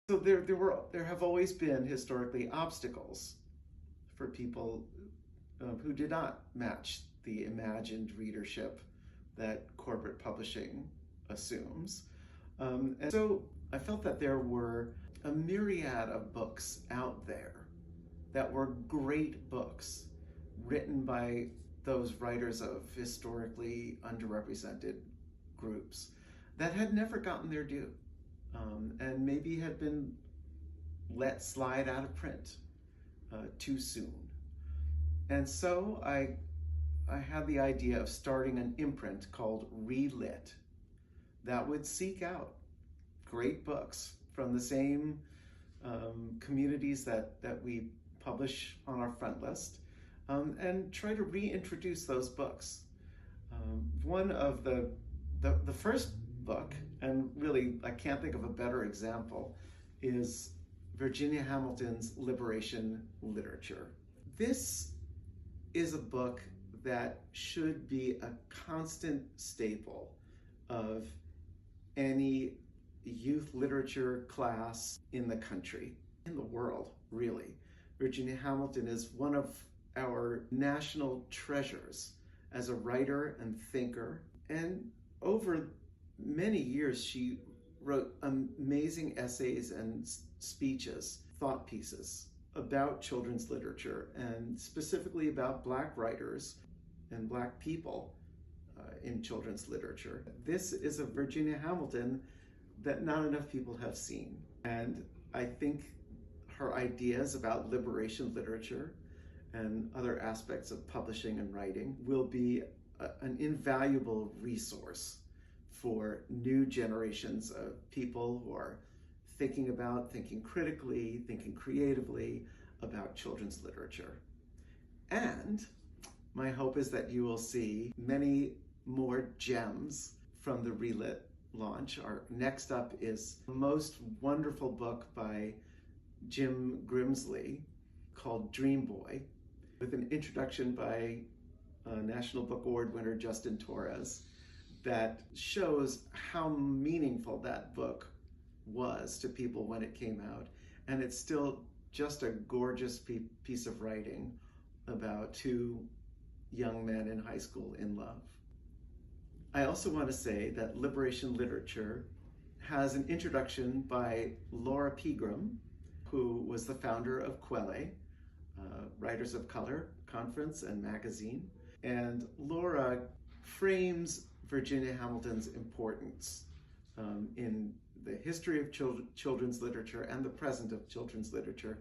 So there have always been historically obstacles for people who did not match the imagined readership that corporate publishing assumes. And so I felt that there were a myriad of books out there that were great books written by those writers of historically underrepresented groups that had never gotten their due, and maybe had been let slide out of print too soon. And so I had the idea of starting an imprint called ReLIT that would seek out great books from the same communities that we publish on our front list, and try to reintroduce those books. One of the first book, and really I can't think of a better example, is Virginia Hamilton's Liberation Literature. This is a book that should be a constant staple of any youth literature class in the country, in the world, really. Virginia Hamilton is one of our national treasures as a writer and thinker. And over many years, she wrote amazing essays and speeches, thought pieces about children's literature, and specifically about Black writers and Black people in children's literature. This is a Virginia Hamilton that not enough people have seen. And I think her ideas about liberation literature and other aspects of publishing and writing will be an invaluable resource for new generations of people who are thinking critically, thinking creatively about children's literature. And my hope is that you will see many more gems from the ReLIT launch. Our next up is the most wonderful book by Jim Grimsley called Dream Boy, with an introduction by National Book Award winner Justin Torres that shows how meaningful that book was to people when it came out. And it's still just a gorgeous piece of writing about two young men in high school in love. I also want to say that Liberation Literature has an introduction by Laura Pegram, who was the founder of Quelle, Writers of Color Conference and magazine. And Laura frames Virginia Hamilton's importance in the history of children's literature and the present of children's literature.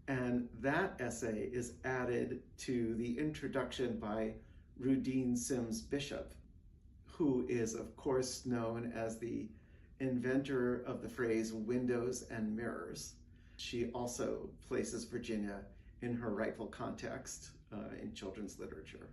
And that essay is added to the introduction by Rudine Sims Bishop, who is, of course, known as the inventor of the phrase windows and mirrors. She also places Virginia in her rightful context in children's literature.